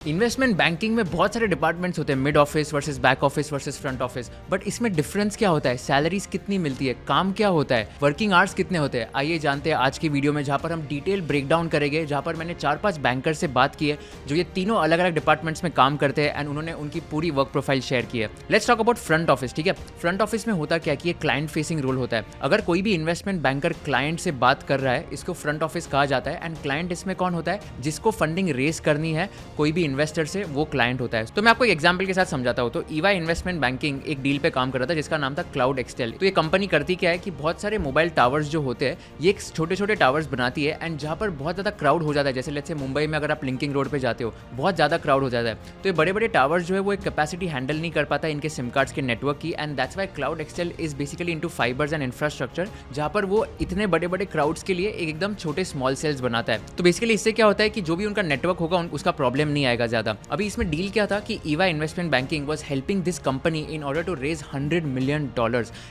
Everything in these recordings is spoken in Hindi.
इन्वेस्टमेंट बैंकिंग में बहुत सारे डिपार्टमेंट्स होते हैं, mid office versus back office versus front office. But इसमें डिफरेंस क्या होता है, सैलरीज कितनी मिलती है, काम क्या होता है, वर्किंग आवर्स कितने होते हैं, आइए जानते हैं आज की वीडियो में, जहाँ पर हम डिटेल ब्रेकडाउन करेंगे, जहाँ पर मैंने 4-5 बैंकर से बात की है जो ये तीनों अलग अलग डिपार्टमेंट्स में काम करते हैं एंड उन्होंने उनकी पूरी वर्क प्रोफाइल शेयर की है। Let's talk about front office. ठीक है, फ्रंट ऑफिस में होता क्या कि ये क्लाइंट फेसिंग रोल होता है। अगर कोई भी इन्वेस्टमेंट बैंकर क्लाइंट से बात कर रहा है, इसको फ्रंट ऑफिस कहा जाता है। एंड क्लाइंट इसमें कौन होता है, जिसको फंडिंग रेस करनी है कोई भी इन्वेस्टर से, वो क्लाइंट होता है। तो मैं आपको एक एग्जांपल के साथ समझाता हूं। तो ईवाई इन्वेस्टमेंट बैंकिंग एक डील पे काम कर रहा था जिसका नाम था क्लाउड एक्सटेल। तो ये कंपनी करती क्या है कि बहुत सारे मोबाइल टावर्स जो होते हैं, ये एक छोटे छोटे टावर्स बनाती है एंड जहां पर बहुत ज्यादा क्राउड हो जाता है, जैसे लेट्स से मुंबई में अगर आप लिंकिंग रोड पे जाते हो, बहुत ज्यादा क्राउड हो जाता है, तो ये बड़े बड़े टावर्स जो है वो एक कैपेसिटी हैंडल नहीं कर पाता इनके सिम कार्ड्स के नेटवर्क की। And that's why Cloud Extel is basically into fibres and infrastructure, जहां पर वो इतने बड़े बड़े क्राउड्स के लिए एकदम छोटे स्मॉल सेल्स बनाता है। तो बेसिकली इससे क्या होता है कि जो भी उनका नेटवर्क होगा उसका प्रॉब्लम नहीं आएगा ज्यादा। अभी इसमें डील क्या था कि EY Investment Banking was helping this company in order to raise $100 million,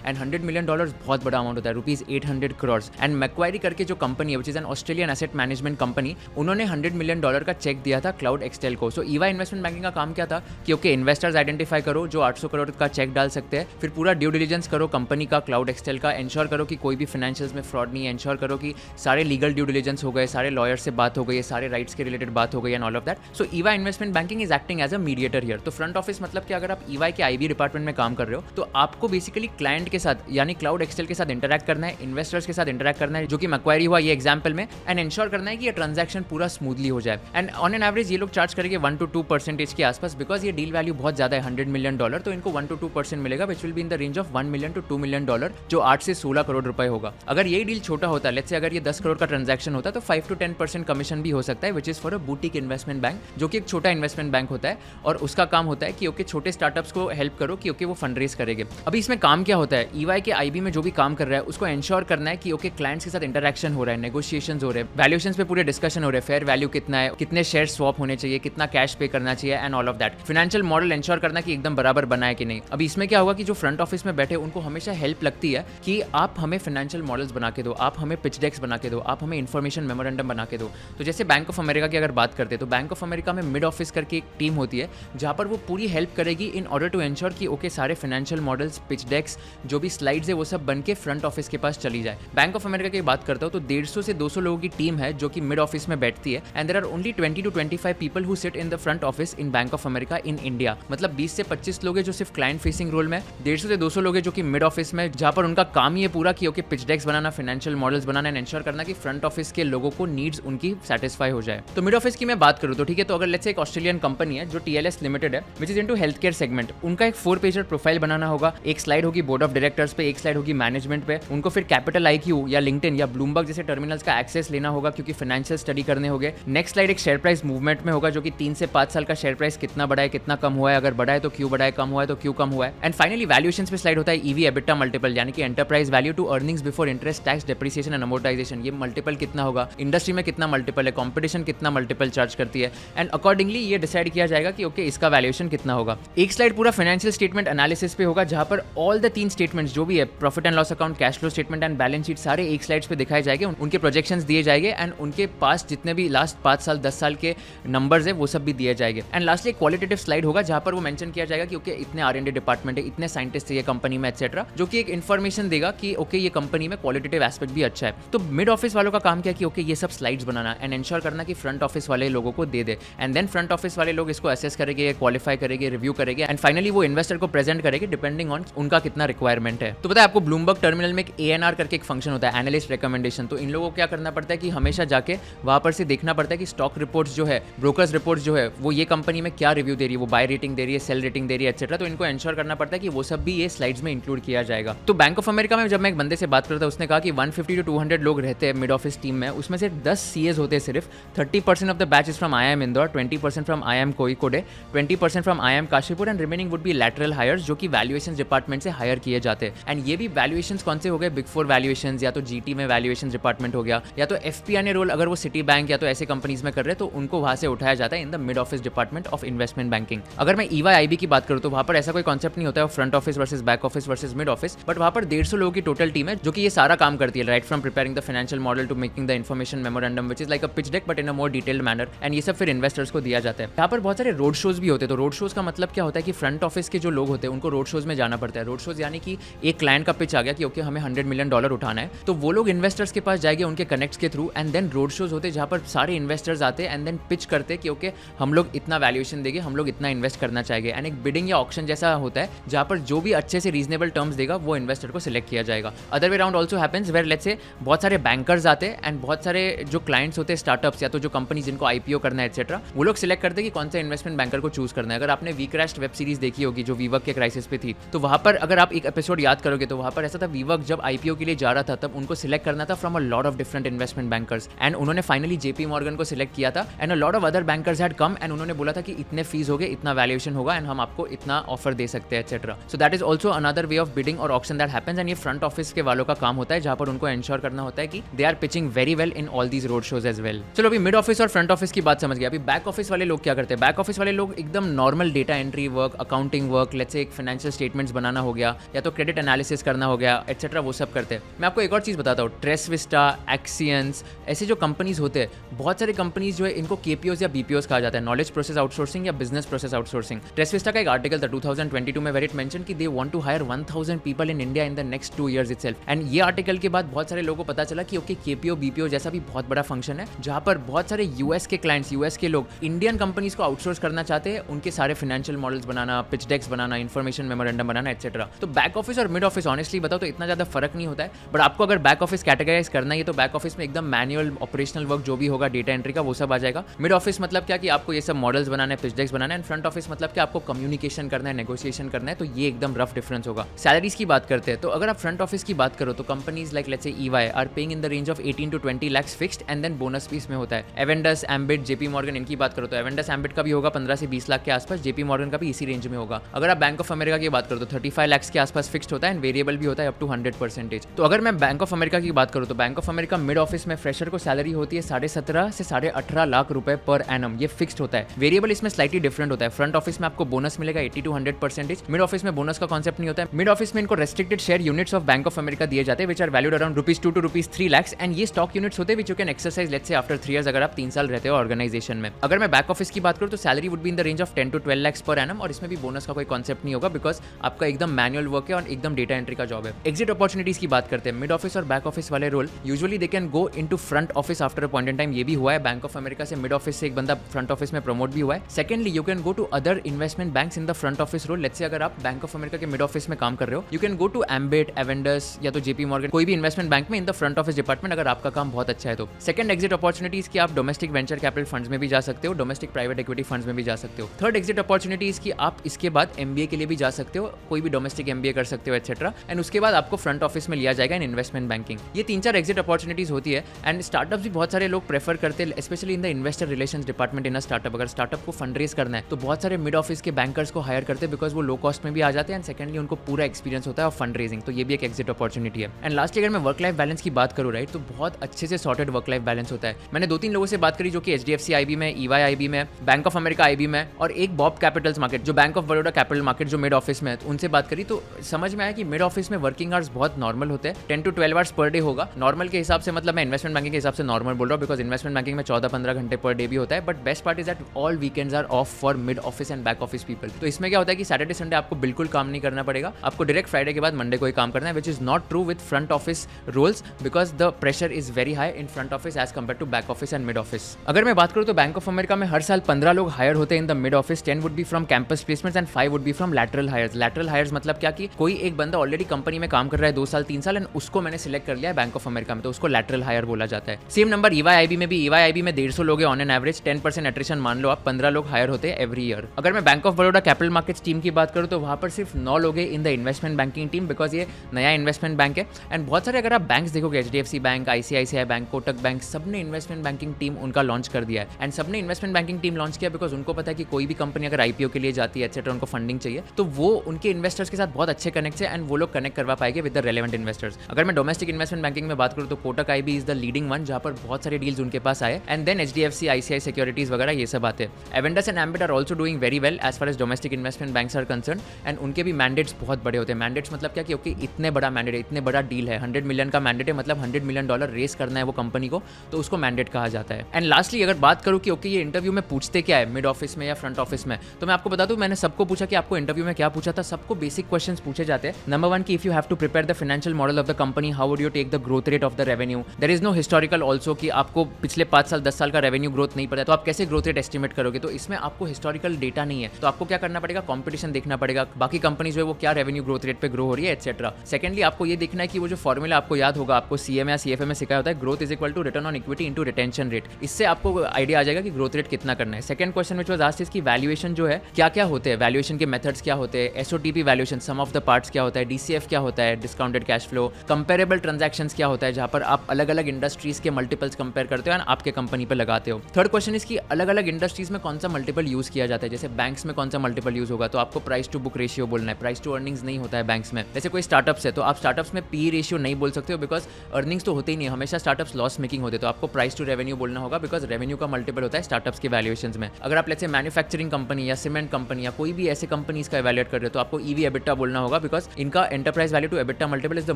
and $100 million बहुत बड़ा अमाउंट होता है, रुपीज 800 crores। एंड मैक्वायरी करके जो कंपनी है, which is an Australian asset management company, उन्होंने $100 million का चेक दिया था क्लाउड एक्सटेल को। सो EY इन्वेस्टमेंट बैंकिंग का काम क्या था कि ओके, इन्वेस्टर्स आइडेंटिफाई करो जो 800 करोड़ का चेक डाल सकते हैं, फिर पूरा ड्यू डिलीजेंस करो कंपनी का, क्लाउड एक्सटेल का, एंश्योर करो कि कोई भी फाइनेंशियल्स में फ्रॉड नहीं है, एंश्योर करो कि सारे लीगल ड्यू डिलीजेंस हो गए, सारे लॉयर से बात हो गई, सारे राइट्स के रिलेटेड बात हो गई and all of that. So EY investment banking is acting as a mediator here. तो फ्रंट ऑफिस मतलब कि अगर आप EY के IB डिपार्टमेंट में काम कर रहे हो तो आपको बेसिकली क्लाइंट के साथ यानी क्लाउड एक्सटेल के साथ इंटरैक्ट करना है, इन्वेस्टर्स के साथ इंटरैक्ट करना है, जो कि मैक्वायरी हुआ ये एग्जांपल में, एंड इंश्योर करना है कि ये ट्रांजैक्शन पूरा स्मूथली हो जाए। एंड ऑन एन एवरेज ये लोग चार्ज करेंगे 1 to 2% के आसपास, बिकॉज ये डील वैल्यू बहुत ज्यादा है, $100 million, तो इनको 1 to 2% मिलेगा, which will be in the range of $1 million to $2 million, जो 8 से 16 करोड़ रुपए होगा। अगर यही डील छोटा होता है, लेट्स से अगर ये 10 करोड़ का ट्रांजैक्शन होता है, तो 5 to 10% कमीशन भी हो सकता है, which is for a boutique investment bank, जो कि एक छोटा इन्वेस्टमेंट बैंक होता है और उसका काम होता है कि ओके, छोटे स्टार्टअप्स को हेल्प करो कि ओके वो फंड रेज करेंगे। अभी इसमें काम क्या होता है, EY के IB में जो भी काम कर रहा है उसको एंश्योर करना है कि ओके क्लाइंट्स के साथ इंटरेक्शन हो रहा है, नेगोशिएशंस हो रहे हैं, वैल्यूएशंस पे पूरे डिस्कशन हो रहे हैं, फेयर वैल्यू कितना है, कितने शेयर स्वैप होने चाहिए, कितना कैश पे करना चाहिए and all of that. Financial model ensure करना कि एकदम बराबर बना है कि नहीं। अभी इसमें क्या होगा कि जो फ्रंट ऑफिस में बैठे उनको हमेशा हेल्प लगती है कि आप हमें फाइनेंशियल मॉडल्स बना के दो, आप हमें पिच डेक्स बना के दो, आप हमें इन्फॉर्मेशन मेमोरेंडम बना के दो। तो जैसे बैंक ऑफ अमेरिका की अगर बात करते हैं तो बैंक ऑफ अमेरिका में मिड ऑफिस करके एक टीम होती है जहां पर वो पूरी हेल्प करेगी इन ऑर्डर टू एंश्योर कि ओके सारे फाइनेंशियल मॉडल्स, पिच डेक्स, जो भी स्लाइड्स है वो सब बन के फ्रंट ऑफिस के पास चली जाए। बैंक ऑफ अमेरिका की बात करता हूं तो 150 से 200 लोगों की टीम है जो कि मिड ऑफिस में बैठती है, and there are only 20 to 25 people who sit in the front office in Bank of America in India. मतलब 20 से 25 लोग हैं जो सिर्फ क्लाइंट फेसिंग रोल में, 150 से 200 लोग हैं जो कि मिड ऑफिस में, जहां पर उनका काम ही है पूरा कि ओके पिच डेक्स बनाना, फाइनेंशियल मॉडल्स बनाना एंड एंश्योर करना कि फ्रंट ऑफिस के लोगों को नीड्स उनकी सेटिस्फाई हो जाए। तो मिड ऑफिस की मैं बात करूं तो ठीक है, तो अगर लेट्स से एक ऑस्ट्रेलियन कंपनी है जो TLS लिमिटेड है, which is into health care segment, उनका एक 4-पेजर प्रोफाइल बनाना होगा, एक स्लाइड होगी बोर्ड ऑफ डायरेक्टर्स पे, एक स्लाइड होगी मैनेजमेंट पे, उनको फिर कैपिटल IQ या लिंक्डइन या ब्लूमबर्ग जैसे टर्मिनल्स का एक्सेस लेना होगा क्योंकि फाइनेंशियल स्टडी करने होंगे। नेक्स्ट स्लाइड एक शेयर प्राइस मूवमेंट में होगा, जो कि 3 से 5 साल का शेयर प्राइस कितना बढ़ा है, कितना कम हुआ है, अगर बढ़ा है तो क्यों बढ़ा है, कम हुआ है तो क्यों कम हुआ है। एंड फाइनली वैल्यूएशंस पे स्लाइड होता है EV EBITDA मल्टीपल, यानी कि enterprise value to earnings before interest, tax, depreciation and amortisation, ये मल्टीपल कितना होगा, इंडस्ट्री में कितना मल्टीपल है, कॉम्पिटिशन कितना मल्टीपल चार्ज करती है, एंड अकॉर्डिंगली ये डिसाइड किया जाएगा कि ओके इसका वैल्यूएशन कितना होगा। एक स्लाइड पूरा फाइनेंशियल स्टेटमेंट एनालिसिस पे होगा, जहां पर ऑल द 3 स्टेटमेंट्स जो भी है, profit and loss account, cash flow statement and balance sheet, सारे एक स्लाइड्स पे दिखाए जाएंगे, उनके प्रोजेक्शंस दिए जाएंगे एंड उनके पास जितने भी लास्ट 5 साल 10 साल के नंबर्स है वो सब भी दिए जाएंगे। एंड लास्टली क्वालिटेटिव स्लाइड होगा जहां पर वो मेंशन किया जाएगा कि ओके इतने R&D डिपार्टमेंट है, इतने साइंटिस्ट है ये कंपनी में एक्सेट्रा, जो कि एक इन्फॉर्मेशन देगा कि ओके ये कंपनी में क्वालिटेटिव एस्पेक्ट भी अच्छा है। तो मिड ऑफिस वालों का काम क्या कि ओके ये सब स्लाइड्स बनाना एंड एंश्योर करना कि फ्रंट ऑफिस वाले लोगों को दे दे, एंड देन फ्रंट ऑफिस वाले लोग इसको असेस करेंगे, क्वालिफाई करेंगे, रिव्यू करेंगे एंड फाइनली वो इन्वेस्टर को प्रेजेंट करेंगे डिपेंडिंग ऑन उनका कितना रिक्वायरमेंट है। तो पता है आपको ब्लूमबर्ग टर्मिनल में एक ANR करके एक फंक्शन होता है, एनालिस्ट रिकमेंडेशन। तो इन लोगों को क्या करना पड़ता है कि हमेशा जाके वहां पर से देखना पड़ता है कि स्टॉक रिपोर्ट्स जो है, ब्रोकर्स रिपोर्ट्स जो है, वो ये कंपनी में क्या रिव्यू दे रही है, वो बाय रेटिंग दे रही है, सेल रेटिंग दे रही है एक्सेट्रा। तो इनको एंश्योर करना पड़ता है कि वो सब भी ये स्लाइड्स में इंक्लूड किया जाएगा। तो बैंक ऑफ अमेरिका में जब मैं एक बंदे से बात करता उसने कहा कि 150 to 200 लोग रहते हैं मिड ऑफिस टीम में, उसमें से 10 CAs होते हैं सिर्फ, 30% of the batch is from IIM Indore, 20% from IIM Kozhikode, 20% from IIM Kashipur and remaining would be lateral hires, जो कि वैल्यूएशन डिपार्टमेंट से हायर किए जाते हैं। एंड ये भी वैल्यूएशन कौन से हो गए, बिग 4 वैल्यूएशन, या तो GT में वैल्यूएशन डिपार्टमेंट हो गया, या तो FP&A रोल अगर वो सिटी बैंक या तो ऐसे कंपनीज में कर रहे हैं तो उनको वहां से उठाया जाता है इन the mid office department of investment banking. अगर मैं EY IB की बात करूं तो वहां पर ऐसा कोई कॉन्सेप्ट नहीं होता है front office versus back office versus mid office, but वहां पर 150 लोगों की टोटल टीम है जो कि ये सारा काम करती है, right from preparing the financial model to making the information memorandum, which is like a pitch deck but in a more detailed manner, and ये सब फिर इन्वेस्टर्स को को दिया जाता है। यहाँ पर बहुत सारे रोड शोज भी होते हैं। तो रोड शोज का मतलब क्या होता है कि फ्रंट ऑफिस के जो लोग होते हैं उनको रोड शोज में जाना पड़ता है। रोड शोज यानी कि एक क्लाइंट का पिच आ गया कि ओके हमें $100 मिलियन उठाना है, तो वो लोग इन्वेस्टर्स के पास जाएंगे उनके कनेक्ट्स के through, and then road shows होते हैं जहाँ पर सारे इन्वेस्टर्स आते हैं एंड देन पिच करते हैं कि ओके हम लोग इतना वैल्यूएशन देंगे, हम लोग इतना इन्वेस्ट करना चाहेंगे। एंड एक बिडिंग या ऑक्शन जैसा होता है जहाँ पर जो भी अच्छे से रीजनेबल टर्म्स देगा वो इन्वेस्टर को सिलेक्ट किया जाएगा। Other way round also happens where let's say बहुत सारे बैंकर्स आते हैं एंड बहुत सारे जो क्लाइंट्स होते हैं स्टार्टअप्स या तो जो कंपनी जिनको आईपीओ करना है एक्सेट्रा, वो लोग सिलेक्ट करते हैं कि कौन सा इन्वेस्टमेंट बैंकर को चूज करना है। अगर आपने वीक्रैश्ड वेब सीरीज देखी होगी जो वीवर्क के क्राइसिस पे थी, तो वहां पर अगर आप एक एपिसोड याद करोगे तो वहां पर ऐसा था, वीवर्क जब आईपीओ के लिए जा रहा था तब उनको सिलेक्ट करना था from a lot of different investment bankers, and उन्होंने फाइनली जेपी मॉर्गन को सिलेक्ट किया था and a lot of other bankers had come and उन्होंने बोला था कि इतने फीस हो गए, इतना वैल्यूएशन होगा एंड हम आपको इतना ऑफर दे सकते हैं etcetera. So that is also another way of bidding और ऑक्शन दैट हैपेंस, एंड ये फ्रंट ऑफिस के वालों का काम होता है जहां पर उनको एंश्योर करना होता है कि they are pitching very well in all these road shows as well. चलो अभी मिड ऑफिस और फ्रंट ऑफिस की बात समझ गया। अभी बैक ऑफिस वाले लोग क्या करते हैं? बैक ऑफिस वाले लोग एकदम normal data entry work, accounting work, let's say एक फाइनेंशियल स्टेटमेंट्स बनाना हो गया या तो क्रेडिट एनालिसिस करना हो गया एक्सेट्रा, वो सब करते हैं। मैं आपको एक और चीज बताता हूँ, ट्रेसविस्टा, एक्सियंस, ऐसे जो कंपनीज होते हैं, बहुत सारे कंपनीज जो है इनको केपीओज या बीपीओज कहा जाता है, नॉलेज प्रोसेस आउटसोर्सिंग या बिजनेस प्रोसेस आउटसोर्सिंग। ट्रेसविस्टा का एक आर्टिकल था 2022 में वेयर इट मेंशन कि they want to hire 1000 people in India in the next 2 years itself, and ये आर्टिकल के बाद बहुत सारे लोगों को पता चला कि ओके केपीओ बीपीओ जैसा भी बहुत बड़ा फंक्शन है जहां पर बहुत सारे यूएस के क्लाइंट्स, यूएस के लोग इंडियन कंपनीज को आउटसोर्स करना चाहते हैं, उनके सारे फाइनेंशियल मॉडल्स बनाना, पिच डेक्स बनाना, इन्फॉर्मेशन मेमोरेंडम बनाना एक्सेट्रा। तो बैक ऑफिस और मिड ऑफिस ऑनेस्टली बताओ तो इतना ज्यादा फर्क नहीं होता है, बट आपको अगर बैक ऑफिस कैटेगराइज करना है तो बैक ऑफिस में एकदम मैनुअल ऑपरेशनल वर्क जो भी होगा डेटा एंट्री का वो सब आ जाएगा। मिड ऑफिस मतलब क्या कि आपको ये सब मॉडल्स बनाना है, पिच डेक्स बनाना है, एंड फ्रंट ऑफिस मतलब कि आपको कम्युनिकेशन करना है, नेगोशिएशन करना है, तो ये एकदम रफ डिफरेंस होगा। सैलरीज की बात करते हैं तो अगर आप फ्रंट ऑफिस की बात करो तो companies like let's say EY are paying in the range of 18 to 20 lakhs fixed and then bonus भी इसमें होता है। एवेंडस, एम्बिट, जेपी मॉर्गन इनकी बात करो तो एवेंडस एम्बिट का भी होगा 15 से 20 लाख के आसपास, जेपी मॉर्गन का भी इसी रेंज में होगा। अगर आप बैंक ऑफ अमेरिका की बात करो तो 35 lakhs के आसपास फिक्स्ड होता है एंड वेरिएबल भी होता है अप टू 100%। तो अगर मैं बैंक ऑफ अमेरिका की बात करूँ तो bank of America mid office में फ्रेशर को सैलरी होती है 17.5 से 18.5 लाख रुपए पर एनम, ये फिक्स्ड होता है। वेरिएबल इसमें स्लाइटली डिफरेंट होता है। फ्रंट ऑफिस में आपको बोनस मिलेगा 80 to 100%, मिड ऑफिस में बोनस का कॉन्सेप्ट नहीं होता है। मिड ऑफिस में इनको restricted share units of Bank of America दिए जाते हैं which are valued around ₹2 to ₹3 lakhs, and ये स्टॉक यूनिट्स होते हैं which you can exercise let's say after 3 years अगर आप 3 साल रहते हो ऑर्गेनाइजेशन में। अगर मैं बैक ऑफिस की बात करूँ तो salary would be in the range of 10 to 12 lakhs per annum, और इसमें भी बोनस का कोई कॉन्सेप्ट नहीं होगा बिकॉज आपका एकदम मैनुअल वर्क है और एकदम डेटा एंट्री का जॉब है। एग्जिट अपॉर्चुनिटीज की बात करते हैं, मिड ऑफिस और बैक ऑफिस वाले role usually they can go into front office after a point in time. ये भी हुआ है बैंक ऑफ अमेरिका से मिड ऑफिस से एक बंदा फ्रंट ऑफिस में प्रमोट भी हुआ है। Secondly you can go to other investment banks in the front office role. Let's say अगर आप बैंक ऑफ अमेरिका के मिड ऑफिस में काम कर रहे हो, you can go to Ambit, Avendus या तो जेपी मॉर्गन, कोई भी इन्वेस्टमेंट बैंक में in the front office department अगर आपका काम बहुत अच्छा है तो। सेकंड एग्जिट अपॉर्चुनिटीज की आप डोमेस्टिक वेंचर कैपिटल फंड्स में भी जा सकते हो, डोमेस्टिक प्राइवेट इक्विटी फंड्स में भी जा सकते हो। थर्ड एग्जिट अपॉर्चुनिटीज की आप इसके बाद एमबीए के लिए भी जा सकते हो, कोई भी डोमेस्टिक एमबीए कर सकते हो एक्सेट्रा, एंड उसके बाद आपको फ्रंट ऑफिस में लिया जाएगा इन इन्वेस्टमेंट बैंकिंग। ये 3-4 एग्जिट अपॉर्चुनिटीज होती है एंड स्टार्टअप्स भी बहुत सारे लोग प्रेफर करते हैं, specially in the investor relations department in a startup. अगर स्टार्टअप को फंड रेज करना है तो बहुत सारे मिड ऑफिस के बैंकर्स को हायर करते हैं बिकॉज वो लो कॉस्ट में भी आ जाते हैं एंड सेकंडली उनको पूरा एक्सपीरियंस होता है और फंड रेजिंग, तो ये भी एक एग्जिट अपॉर्चुनिटी है। एंड लास्टली अगर मैं वर्क लाइफ बैलेंस की बात करूँ राइट, तो बहुत अच्छे से सॉर्टेड वर्क लाइफ बैलेंस होता है। मैंने 2-3 लोगों से बात करी जो कि HDFC IB में, EY IB में, बैंक ऑफ अमेरिका IB में, और एक बॉब कैपिटल्स मार्केट जो bank of Baroda capital market जो मिड ऑफिस में है, उनसे बात करी तो समझ में आया कि मिड ऑफिस में वर्किंग आवर्स बहुत नॉर्मल होते हैं, 10 to 12 आवर्स पर डे होगा। नॉर्मल के हिसाब से मतलब मैं इन्वेस्टमेंट बैंकिंग के हिसाब से नॉर्मल बोल रहा हूँ बिकॉज इन्वेस्टमेंट बैंकिंग में 14-15 घंटे पर डे भी होता है, but best part is that all weekends are off for mid office and back office people. तो इसमें क्या होता है कि सैटरडे संडे आपको बिल्कुल काम नहीं करना पड़ेगा, आपको डायरेक्ट फ्राइडे के बाद मंडे को ही काम करना है, which is not true with front office roles because the pressure is very high in front office as compare to back office and mid office. अगर मैं बात करूँ तो बैंक ऑफ अमेरिका में हर साल 15 लोग हायर होते हैं in the mid office, 10 would be from campus placements and 5 would be from lateral hires. Lateral hires मतलब क्या कि कोई एक बंदा ऑलरेडी कंपनी में काम कर रहा है 2 साल 3 साल एंड उसको मैंने सिलेक्ट कर लिया है बैंक ऑफ अमेरिका में, तो उसको लैटरल हायर बोला जाता है। सेम नंबर EY IB में भी, EY IB में 150 लोग हैं ऑन एन एवरेज, 10% एट्रिशन मान लो आप, 15 लोग हायर होते हैं एवरी ईयर। अगर मैं bank of Baroda capital markets team की बात करूँ तो वहाँ पर सिर्फ 9 लोग हैं in the investment banking team because ये नया इन्वेस्टमेंट बैंक है। एंड बहुत सारे अगर आप बैंक्स देखोगे, HDFC bank, ICICI bank, Kotak bank, सबने इन्वेस्टमेंट बैंकिंग टीम उनका लॉन्च कर दिया है। एंड सबने इन्वेस्टमेंट बैंकिंग टीम लॉन्च किया बिकॉज उनको पता है कि कोई भी कंपनी अगर IPO के लिए जाती है एक्सेट्रा, उनको फंडिंग चाहिए, तो वो उनके इन्वेस्टर्स के साथ बहुत अच्छे कनेक्ट है एंड वो लोग कनेक्ट करवा पाएंगे विद द रेलेवेंट इन्वेस्टर्स। अगर मैं डोमेस्टिक इन्वेस्टमेंट बैंकिंग में बात करूँ तो Kotak IB is the leading one जहाँ पर बहुत सारे डील्स उनके पास आए, and then HDFC, ICICI securities वगैरह ये सब आते हैं। Avendus and Ambit are also doing very well as far as domestic investment banks are concern, and उनके भी मैंडेट्स बहुत बड़े होते हैं। मैंडेट्स मतलब क्या कि ओके इतने बड़ा मैंडेट है, इतने बड़ा डील है, $100 मिलियन का मैंडेट है, मतलब $100 मिलियन रेस करना है वो कंपनी को, तो उसको मैंडेट कहा जाता है। एंड लास्टली अगर बात करूँ कि ओके ये इंटरव्यू में पूछते क्या है मिड ऑफिस में या फ्रंट ऑफिस में, तो मैं आपको बता दूं, मैंने सबको पूछा कि आपको इंटरव्यू में क्या पूछा था। सबको बेसिक क्वेश्चंस पूछे जाते हैं। नंबर 1 कि if you have to prepare the financial model of the company, how would you take the growth rate of the revenue. There is no historical also कि आपको पिछले 5 साल 10 साल का रेवेन्यू ग्रोथ नहीं पता है, तो आप कैसे ग्रोथ रेट एस्टिमेट करोगे। तो इसमें आपको हिस्टोरिकल डेटा नहीं है, तो आपको क्या करना पड़ेगा, कॉम्पिटिशन देखना पड़ेगा, बाकी कंपनीज जो है वो क्या रेवेन्यू ग्रोथ रेट पे ग्रो हो रही है एक्सेट्रा। सेकंडली आपको ये देखना है कि वो जो फॉर्मूला आपको याद होगा, आपको सीएम या सीएफए में सिखाया होता है, growth is equal to return on equity into retention rate. इससे आपको आइडिया आ जाएगा कि ग्रोथ रेट कितना करना है। Second question which was asked इसकी वैल्यूएशन जो है क्या क्या होते हैं, वैल्यूएशन के मेथड्स क्या होते हैं, SOTP valuation sum of the parts क्या होता है, डीसीएफ क्या होता है, discounted cash flow, comparable transactions क्या होता है, जहां पर आप अलग अलग इंडस्ट्रीज के मल्टीपल्स कंपेयर करते हो एंड आपके कंपनी पे लगाते हो। थर्ड क्वेश्चन इसकी अलग अलग इंडस्ट्रीज में कौन सा मल्टीपल यूज किया जाता है, जैसे बैंक्स में कौन सा मल्टीपल यूज होगा, तो आपको प्राइस टू बुक रेशियो बोलना है, प्राइस टू अर्निंग्स नहीं होता है बैंक्स में। जैसे कोई स्टार्टअप्स है तो आप स्टार्टअप्स में पी रेशियो नहीं बोल सकते हो, बिकॉज अर्निंग्स तो होते ही नहीं, हमेशा स्टार्टअप्स लॉस मेकिंग होते, तो आपको प्राइस टू रेवेन्यू बोलना होगा, बिकॉज रेवेन्यू का मल्टीपल होता है स्टार्टअप्स के वैल्यूएशंस में। अगर आप लेट्स से मैन्युफैक्चरिंग कंपनी या सीमेंट कंपनी या कोई भी ऐसे कंपनीज का इवैल्यूएट कर रहे हो, तो आपको ईवी एबिटा बोलना होगा, बिकॉज इनका enterprise value to EBITDA multiple is the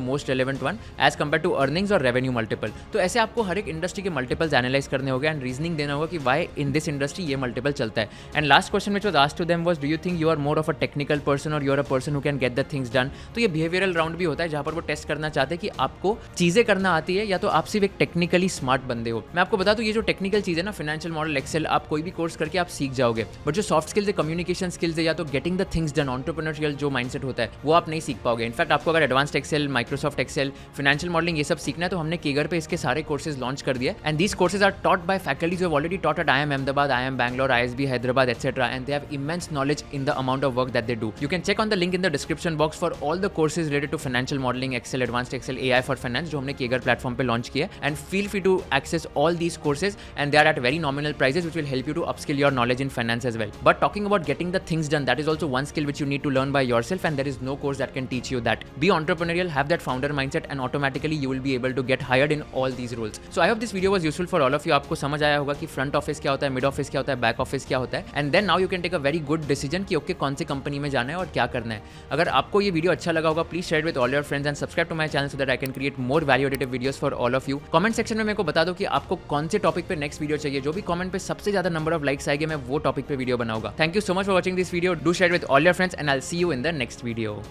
most relevant one as compare to earnings और रेवेन्यू मल्टीपल। तो ऐसे आपको हर एक इंडस्ट्री के मल्टीपल्स एनालाइज करने होंगे एंड रीजनिंग देना होगा कि वाई इन दिस इंडस्ट्री ये मल्टीपल चलता है। And last question which was asked to them was, do you think you are more of a technical person or you are a person who can get the things done. तो ये बिहेवियरल राउंड भी होता है, जहां पर वो टेस्ट करना चाहते हैं कि आपको चीजें करना आती है या तो आप सिर्फ एक टेक्निकली स्मार्ट बंदे हो। मैं आपको बता दूं, ये जो टेक्निकल चीज है ना, फाइनेंशियल मॉडल, एक्सेल, आप कोई भी कोर्स करके आप सीख जाओगे, बट जो सॉफ्ट स्किल्स है, कम्युनिकेशन स्किल्स है, या तो getting the things done, entrepreneurial जो माइंडसेट होता है, वो आप नहीं सीख पाओगे। इनफैक्ट आपको अगर advanced Excel, Microsoft Excel, financial modelling ये सब सीखना है, तो हमने केगर पे इसके सारे कोर्सेज लॉन्च कर दिए and these courses are taught by faculties who have already taught at IIM Ahmedabad, IIM Bangalore, ISB Hyderabad, etc. and they have immense knowledge in the amount of work that they do. You can check on the link in the description box for all the courses related to financial modeling, Excel, advanced Excel, AI for finance जो हमने केगर प्लेटफॉर्म पे लॉन्च किया, and feel free to access all these courses and they are at very nominal prices which will help you to upskill your knowledge in finance as well. But talking about getting the things done, that is also one skill which you need to learn by yourself and there is no course that can teach you that. Be entrepreneurial, have that founder mindset and automatically you will be able to get hired in all these roles. So I hope this video was useful for all of you. आपको समझ आया होगा कि फ्रंट ऑफिस क्या होता है, मिड ऑफिस क्या होता है, बैक ऑफिस क्या होता है, and then now you can take a very good decision कि ओके कौन सी कंपनी में जाना है और क्या करना है। अगर आपको ये वीडियो अच्छा लगा होगा, please share with all your friends and subscribe to my channel so that I can create more value additive videos for all of you. Comment section में मेरे को बता दो कि आपको कौन से टॉपिक पे नेक्स्ट वीडियो चाहिए। जो भी कमेंट पे सबसे ज्यादा नंबर ऑफ लाइक्स आएंगे, मैं वो टॉपिक पे वीडियो बनाऊंगा। Thank you so much for watching this video. Do share with all your friends and I will see you in the next video.